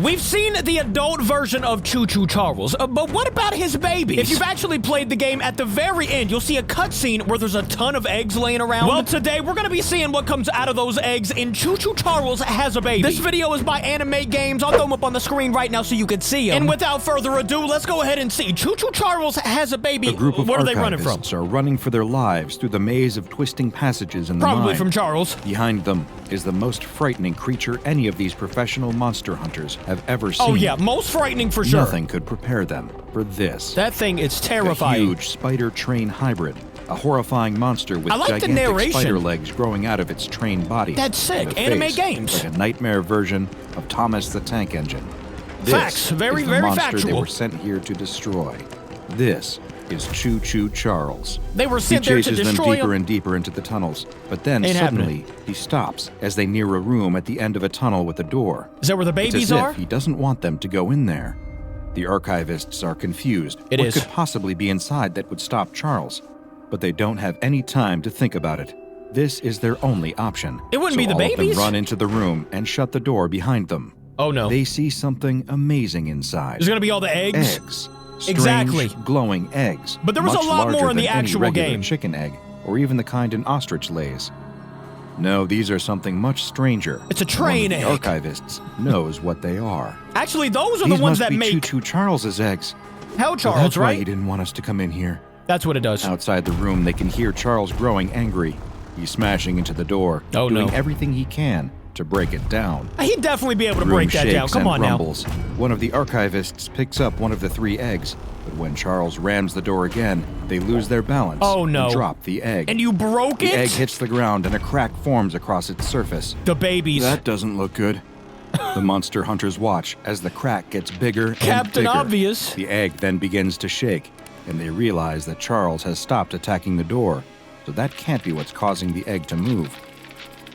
We've seen the adult version of Choo Choo Charles, but what about his babies? If you've actually played the game, at the very end, you'll see a cutscene where there's a ton of eggs laying around. Well, today, we're gonna be seeing what comes out of those eggs in Choo Choo Charles Has a Baby. This video is by Anime Games. I'll throw them up on the screen right now so you can see them. And without further ado, let's go ahead and see Choo Choo Charles Has a Baby. A group of Where are they running from? archivists are running for their lives through the maze of twisting passages in the Probably mine. from Charles. Behind them is the most frightening creature any of these professional monster hunters have ever seen. Oh yeah, most frightening for sure. Nothing could prepare them for this. That thing is terrifying. A huge spider train hybrid. A horrifying monster with I like the gigantic narration. spider legs growing out of its trained body. That's sick. And a Anime face Games. Like a nightmare version of Thomas the Tank Engine. This Facts. Very, is the very monster factual. they were sent here to destroy. This is Choo Choo Charles. They were He sent there to chases them destroy deeper him. and deeper into the tunnels, but then Ain't suddenly he stops as they near a room at the end of a tunnel with a door. Is that where the It's babies as are? if he doesn't want them to go in there. The archivists are confused. It What is. could possibly be inside that would stop Charles? But they don't have any time to think about it. This is their only option. It wouldn't So be the all of babies? them run into the room and shut the door behind them. Oh no. They see something amazing inside. There's gonna be all the eggs? Eggs. Strange, Exactly. glowing eggs. But there was much a lot larger more in than the any actual regular game. chicken egg, or even the kind an ostrich lays. No, these are something much stranger. It's a train One egg. of the archivists knows what they are. Actually, those are These the ones must that be make Choo Choo Charles's eggs. Hell Well, Charles, that's why he right? didn't want us to come in here. That's what it does. Outside the room, they can hear Charles growing angry. He's smashing into the door, Oh, doing no. everything he can to break it down. He'd definitely be able to The room break that shakes down. Come and on now. rumbles. One of the archivists picks up one of the 3 eggs, but when Charles rams the door again, they lose their balance Oh, no. and drop the egg. And you broke The it? egg hits the ground and a crack forms across its surface. The babies. That doesn't look good. The monster hunters watch as the crack gets bigger and Captain bigger. Obvious. The egg then begins to shake, and they realize that Charles has stopped attacking the door, so that can't be what's causing the egg to move.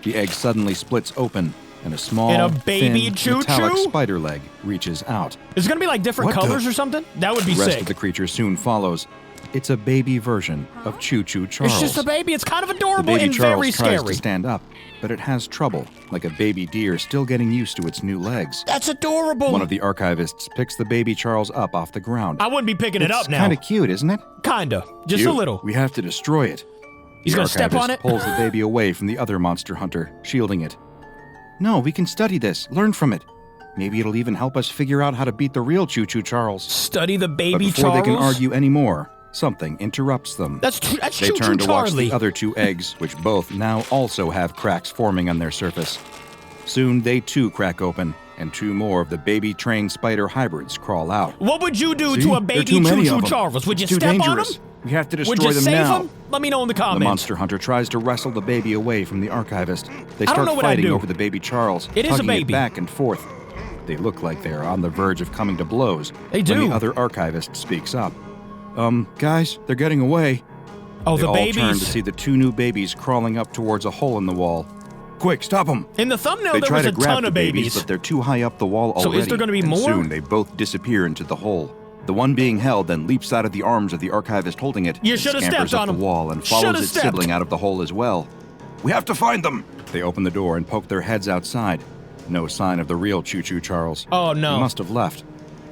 The egg suddenly splits open, and a small, And a baby thin, Choo metallic Choo? spider leg reaches out. Is it gonna be like different What the- colors or something? That would be The rest sick. of the creature soon follows. It's a baby version of Choo Choo Charles. It's just a baby. It's kind of The adorable baby and Charles very tries scary. to stand up, but it has trouble, like a baby deer still getting used to its new legs. That's adorable. One of the archivists picks the baby Charles up off the ground. I wouldn't be picking it up now. Kind of cute, isn't it? Kinda. Just Cute. a little. We have to destroy it. He's The gonna step on archivist it? pulls the baby away from the other monster hunter, shielding it. No, we can study this, learn from it. Maybe it'll even help us figure out how to beat the real Choo Choo Charles. Study the But baby before Charles. they can argue anymore, something interrupts them. That's They Choo Choo turn to watch Charlie. the other 2 eggs, which both now also have cracks forming on their surface. Soon they too crack open, and 2 more of the baby train spider hybrids crawl out. What would you do See? to a There are baby too many Choo Choo of them. Charles? Would you It's too step on dangerous. him? We have to Would destroy you them save now. him? Let me know in the The comments. monster hunter tries to wrestle the baby away from the archivist. They I don't start know what I'd fighting do. over the baby Charles, It is a tugging baby. it back and forth. They look like they are on the verge of coming to blows. They When do. the other archivist speaks up. Guys, they're getting away. Oh, They the all turn to babies. see the 2 new babies crawling up towards a hole in the wall. Quick, stop them! In the thumbnail, They there try was to a grab ton the of babies, babies. but they're too high up the wall So already. is there gonna be and more? Soon they both disappear into the hole. The one being held then leaps out of the arms of the archivist holding it. You and should have scampers stepped up on the him. wall and Should follows have its stepped. sibling out of the hole as well. We have to find them! They open the door and poke their heads outside. No sign of the real Choo Choo Charles. Oh, no. He must have left.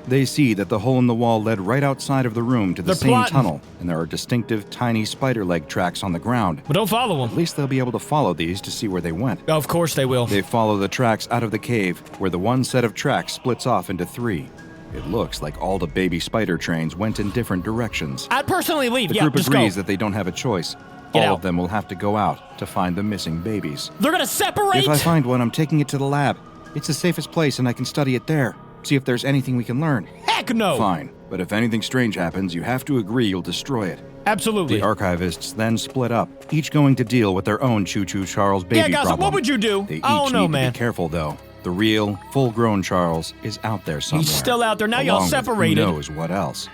They see that the hole in the wall led right outside of the room to the They're same plotting. tunnel, and there are distinctive tiny spider leg tracks on the ground. But don't follow At him. least they'll be able to follow these to see where they went. Of course they will. They follow the tracks out of the cave, where the one set of tracks splits off into 3. It looks like all the baby spider trains went in different directions. I'd personally leave. The Yeah, group just agrees go. that they don't have a choice. Get All out. of them will have to go out to find the missing babies. They're gonna separate. If I find one, I'm taking it to the lab. It's the safest place and I can study it there. See if there's anything we can learn. Heck no. Fine, but if anything strange happens, you have to agree you'll destroy it. Absolutely. The archivists then split up, each going to deal with their own Choo Choo Charles baby Yeah, guys, problem. what would you do? They each I don't know, need man. to be careful, though. The real, full-grown Charles is out there somewhere. He's still out there. Now y'all along with separated. Who knows what else?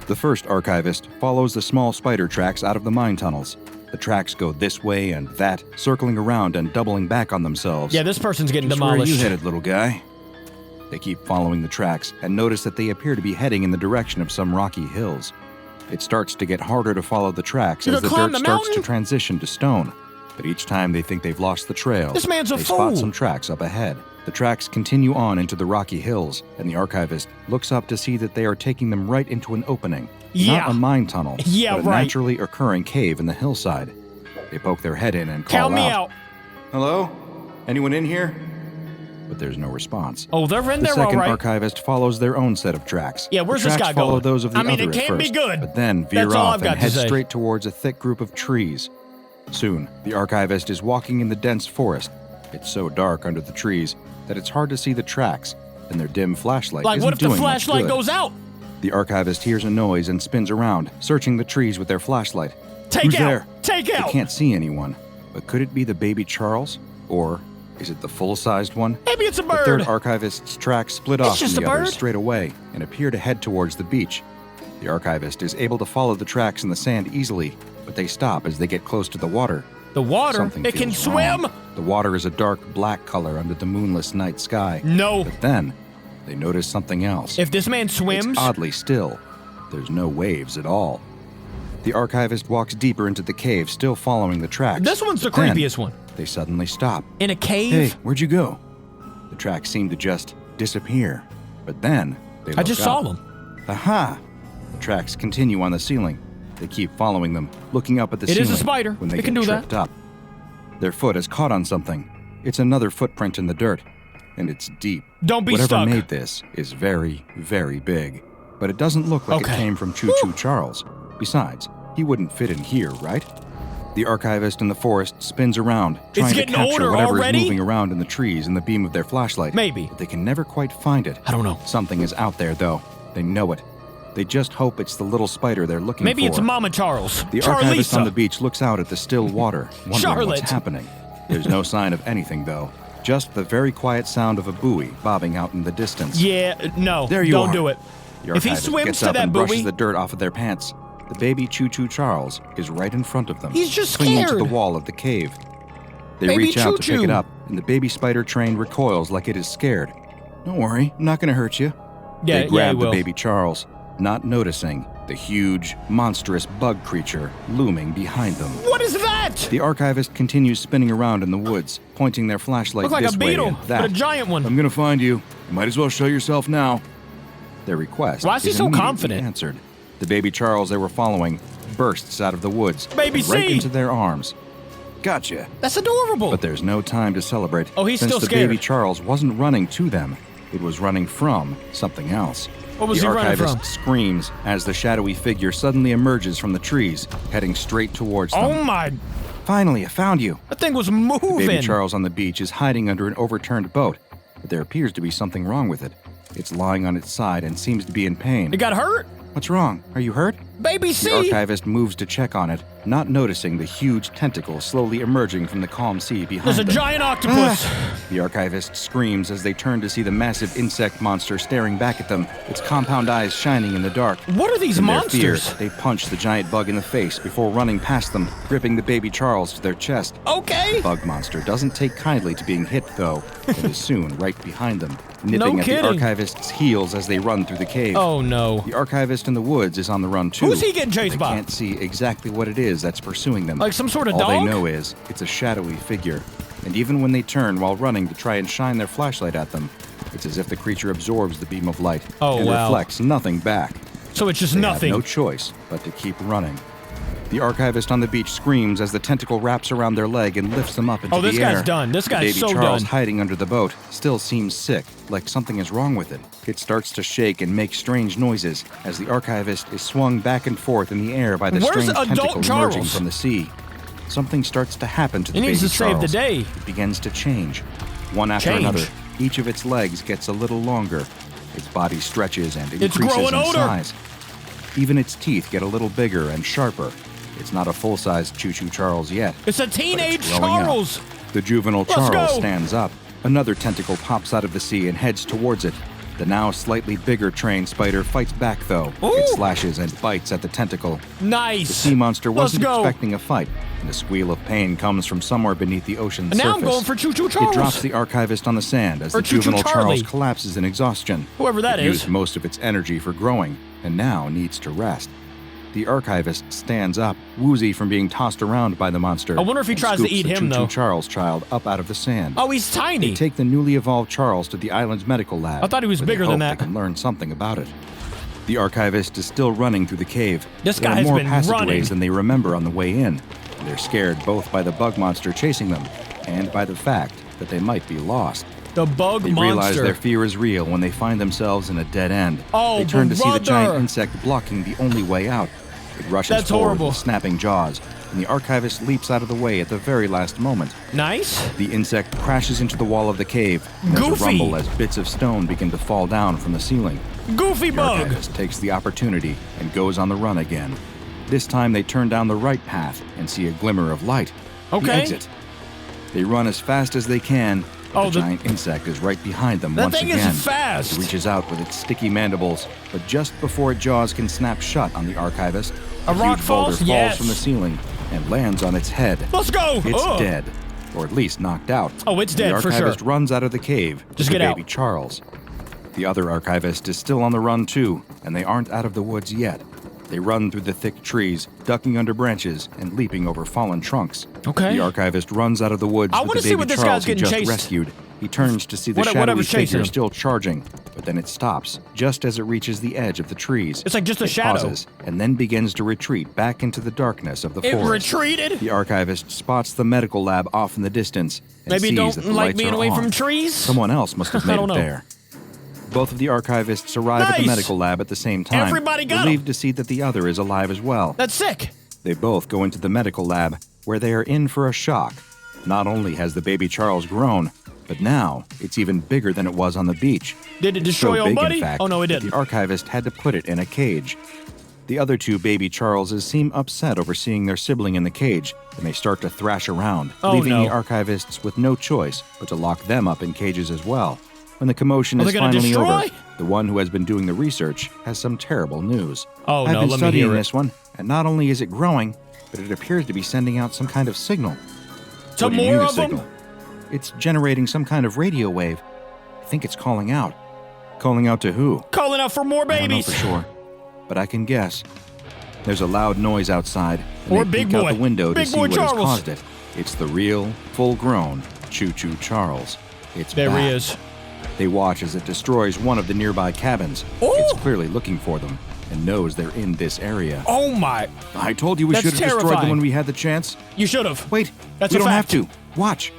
The first archivist follows the small spider tracks out of the mine tunnels. The tracks go this way and that, circling around and doubling back on themselves. Yeah, this person's getting Just where are demolished. you headed, little guy? They keep following the tracks and notice that they appear to be heading in the direction of some rocky hills. It starts to get harder to follow the tracks You as the gonna climb dirt the starts to mountain? transition to stone. But each time they think they've lost the trail, This man's a they fool. spot some tracks up ahead. The tracks continue on into the rocky hills, and the archivist looks up to see that they are taking them right into an opening. Yeah. Not a mine tunnel, Yeah, but a right. naturally occurring cave in the hillside. They poke their head in and call Count me out. Hello? Anyone in here? But there's no response. Oh, they're in The there all second right. archivist follows their own set of tracks. Yeah, where's the this tracks guy follow going? those of the I mean, other it at can't be first, good. but then veer That's all off I've got and to head say. straight towards a thick group of trees. Soon, the archivist is walking in the dense forest. It's so dark under the trees that it's hard to see the tracks, and their dim flashlight Like, isn't what if the doing much flashlight good. goes out? The archivist hears a noise and spins around, searching the trees with their flashlight. Take Who's out! there? Take They out! can't see anyone, but could it be the baby Charles? Or is it the full-sized one? Maybe it's a The bird. third archivist's tracks split It's off just from the a others bird. straight away and appear to head towards the beach. The archivist is able to follow the tracks in the sand easily, but they stop as they get close to the water. The water? Something It can feels swim? wrong. The water is a dark black color under the moonless night sky. No. But then, they notice something else. If this man swims, It's oddly still. There's no waves at all. The archivist walks deeper into the cave, still following the tracks. this one's the But then, creepiest one. They suddenly stop. In a cave? Hey, where'd you go? The tracks seem to just disappear. But then, they look I just up. saw them. Aha! The tracks continue on the ceiling. They keep following them, looking up at the It ceiling. is a spider. When they It can get do that. tripped up. Their foot is caught on something. It's another footprint in the dirt, and it's deep. Don't be Whatever stuck. made this is very, very big. But it doesn't look like Okay. it came from Choo Choo Charles. Besides, he wouldn't fit in here, right? The archivist in the forest spins around, trying to getting capture older whatever already? is moving around in the trees in the beam of their flashlight. Maybe. But they can never quite find it. I don't know. Something is out there, though. They know it. They just hope it's the little spider they're looking Maybe for. it's Mama Charles. The archivist on Charlisa. the beach looks out at the still water, wondering Charlotte. what's happening. There's no sign of anything, though. Just the very quiet sound of a buoy bobbing out in the distance. Yeah, no. There you don't are. do it. The If he archivist swims gets to up that and brushes buoy, the dirt off of their pants. The baby Choo Choo Charles is right in front of them. He's just clinging to scared. the wall of the cave. They Baby reach out to pick Choo it Choo. up, and the baby spider train recoils like it is scared. Don't worry, I'm not going to hurt you. yeah, They grab he the will. baby Charles, not noticing the huge, monstrous bug creature looming behind them. What is that? The archivist continues spinning around in the woods, pointing their flashlight Looks like this a way beetle, and that. but a giant one. I'm gonna find you. You might as well show yourself now. Their request Why is he so immediately confident? answered. The baby Charles they were following bursts out of the woods, Baby and right C! into their arms. Gotcha. That's adorable. But there's no time to celebrate. Oh, he's since still the scared. baby Charles wasn't running to them; it was running from something else. What was the he running archivist from? screams as the shadowy figure suddenly emerges from the trees, heading straight towards them. Oh my, Finally, I found you. that thing was moving. Baby Charles on the beach is hiding under an overturned boat, but there appears to be something wrong with it. It's lying on its side and seems to be in pain. It got hurt? What's wrong? Are you hurt? Baby The C! archivist moves to check on it, not noticing the huge tentacle slowly emerging from the calm sea behind There's a them. giant octopus. The archivist screams as they turn to see the massive insect monster staring back at them, its compound eyes shining in the dark. What are these In their fear, monsters? they punch the giant bug in the face before running past them, gripping the baby Charles to their chest. Okay. Bug monster doesn't take kindly to being hit, though, and is soon right behind them, nipping at the kidding. archivist's heels as they run through the cave. Oh no. The archivist in the woods is on the run too. Who's he getting chased They by? can't see exactly what it is that's pursuing them. Like some sort of All they dog? know is it's a shadowy figure, and even when they turn while running to try and shine their flashlight at them, it's as if the creature absorbs the beam of light Oh, and wow. reflects nothing back. So it's just They nothing. have no choice but to keep running. The archivist on the beach screams as the tentacle wraps around their leg and lifts them up into Oh, the this air. guy's done. This The guy's baby so Charles done. hiding under the boat still seems sick, like something is wrong with it. It starts to shake and make strange noises as the archivist is swung back and forth in the air by the Where's strange adult tentacle emerging Charles? from the sea. Something starts to happen to the He needs baby to save the Charles. day. It begins to change. One after Change. another, each of its legs gets a little longer. Its body stretches and It's increases growing in older. size. Even its teeth get a little bigger and sharper. It's not a full-sized Choo Choo Charles yet. It's a but teenage it's growing up. Charles. The juvenile Let's Charles go. stands up. Another tentacle pops out of the sea and heads towards it. The now slightly bigger train spider fights back, though. Ooh. It slashes and bites at the tentacle. Nice. The sea monster Let's wasn't go. expecting a fight, and a squeal of pain comes from somewhere beneath the ocean's Now surface. I'm going for Choo Choo Charles. It drops the archivist on the sand as Or the Choo Choo juvenile Charlie. Charles collapses in exhaustion. Whoever that it is. used most of its energy for growing, and now needs to rest. The archivist stands up, woozy from being tossed around by the monster. I wonder if he and tries to scoops eat the him, CHOO though. Charles child up out of the sand. Oh, he's tiny. They take the newly evolved Charles to the island's medical lab. I thought he was where they bigger than hope that. They can learn something about it. The archivist is still running through the cave. This There guy are has more been passageways running. than they remember on the way in. They're scared both by the bug monster chasing them and by the fact that they might be lost. The bug They realize monster. their fear is real when they find themselves in a dead end. Oh, they turn to see the giant brother. insect blocking the only way out. It rushes That's forward horrible. with snapping jaws, and the archivist leaps out of the way at the very last moment. Nice. The insect crashes into the wall of the cave, and there's Goofy. a rumble as bits of stone begin to fall down from the ceiling. Goofy The bug. archivist takes the opportunity and goes on the run again. This time they turn down the right path and see a glimmer of light. The Okay. exit. They run as fast as they can. Oh, the giant insect is right behind them That once thing again. is fast. It reaches out with its sticky mandibles, but just before its jaws can snap shut on the archivist, A rock huge boulder falls? falls Yes. from the ceiling and lands on its head. Let's go. It's Ugh. dead, or at least knocked out. Oh, it's dead the for sure. archivist runs out of the cave Just with get baby out. Charles. The other archivist is still on the run too, and they aren't out of the woods yet. They run through the thick trees, ducking under branches and leaping over fallen trunks. Okay. The archivist runs out of the woods I with wanna the see baby what this Charles guy's he getting just chased. rescued. He turns to see the shadowy Whatever's chasing figure him. still charging, but then it stops just as it reaches the edge of the trees. It's like just a It shadow. pauses, and then begins to retreat back into the darkness of the It forest. retreated. The archivist spots the medical lab off in the distance and Maybe sees don't that the like lights being are away on. from trees. Someone else must have I made don't it know. there. Both of the archivists arrive at the Nice. medical lab at the same time, Everybody got 'em. relieved to see that the other is alive as well. That's sick. They both go into the medical lab, where they are in for a shock. Not only has the baby Charles grown, but now it's even bigger than it was on the beach. Did it destroy So old big, buddy? in fact, Oh no, it that didn't. the archivist had to put it in a cage. The other two baby Charleses seem upset over seeing their sibling in the cage, and they start to thrash around, Oh, leaving no. the archivists with no choice but to lock them up in cages as well. When the commotion Are is they gonna finally over, destroy? the one who has been doing the research has some terrible news. Oh, I've no, been let me studying hear it. this one, and not only is it growing, but it appears to be sending out some kind of signal. To What do you more mean, a of them? signal? It's generating some kind of radio wave. I think it's calling out. Calling out to who? Calling out for more I don't know babies. for sure, but I can guess. There's a loud noise outside, and Or they Big peek out Boy. the window Big to see Boy what has Charles. caused it. It's the real, full-grown CHOO CHOO Charles. It's There back. he is. They watch as it destroys one of the nearby cabins. Oh! It's clearly looking for them and knows they're in this area. Oh my! I told you we That's should have destroyed them terrifying. when we had the chance. You should have. Wait, That's we a don't fact. have to. Watch.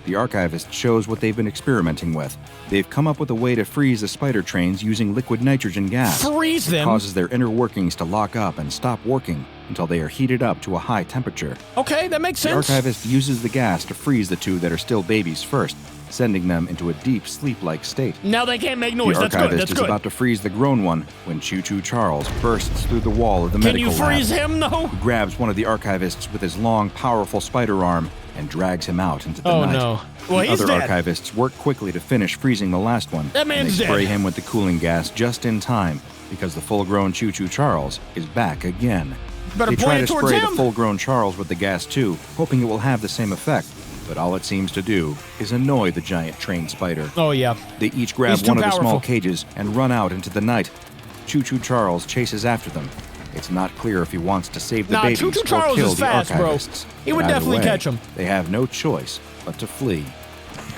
The archivist shows what they've been experimenting with. They've come up with a way to freeze the spider trains using liquid nitrogen gas. Freeze It them. causes their inner workings to lock up and stop working until they are heated up to a high temperature. Okay, that makes The sense. archivist uses the gas to freeze the two that are still babies first, sending them into a deep sleep-like state. Now they can't make noise. The That's good. archivist That's is good. about to freeze the grown one when CHOO CHOO Charles bursts through the wall of the Can medical you freeze lab. him though? He grabs one of the archivists with his long, powerful spider arm and drags him out into the Oh night. no. Well, The he's other dead. archivists work quickly to finish freezing the last one. That and man's they spray dead. him with the cooling gas just in time because the full-grown CHOO CHOO Charles is back again. Better They try point to it towards spray him. the full-grown Charles with the gas too, hoping it will have the same effect. But all it seems to do is annoy the giant train spider. Oh yeah. They each grab He's too one of the small powerful. cages and run out into the night. CHOO CHOO Charles chases after them. It's not clear if he wants to save the Nah, babies CHOO CHOO or Charles kill is the fast, bro. archivists. He would But either definitely way, catch 'em. They have no choice but to flee.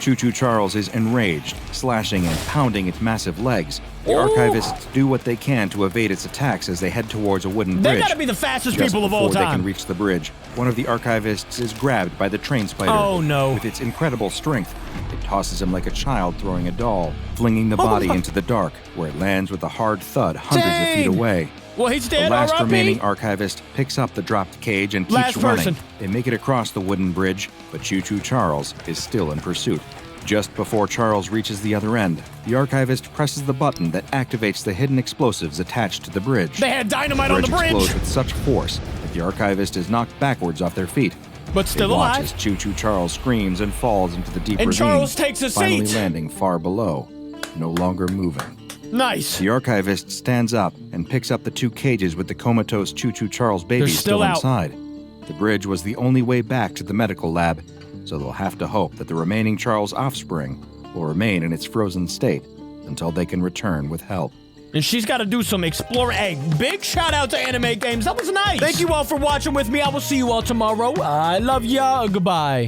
CHOO CHOO Charles is enraged, slashing and pounding its massive legs. The Ooh. archivists do what they can to evade its attacks as they head towards a wooden They bridge. gotta be the fastest Just people of all before they can time. reach the bridge, one of the archivists is grabbed by the train spider. Oh, no. With its incredible strength, it tosses him like a child throwing a doll, flinging the Oh, body my- into the dark, where it lands with a hard thud hundreds of feet Dang. away. Well, he's The dead. last R.I.P. remaining archivist picks up the dropped cage and keeps Last running. person. They make it across the wooden bridge, but CHOO CHOO Charles is still in pursuit. Just before Charles reaches the other end, the archivist presses the button that activates the hidden explosives attached to the bridge. They had dynamite on the bridge, explodes with such force that the archivist is knocked backwards off their feet. but still They watch alive. as CHOO CHOO Charles screams and falls into the deep And ravine, Charles takes a finally seat. landing far below, no longer moving. Nice. The archivist stands up and picks up the two cages with the comatose CHOO CHOO Charles babies still out. inside. The bridge was the only way back to the medical lab, so they'll have to hope that the remaining Charles offspring will remain in its frozen state until they can return with help. And she's got to do some exploring. Hey, big shout out to Anime Games. That was nice. Thank you all for watching with me. I will see you all tomorrow. I love ya. Goodbye.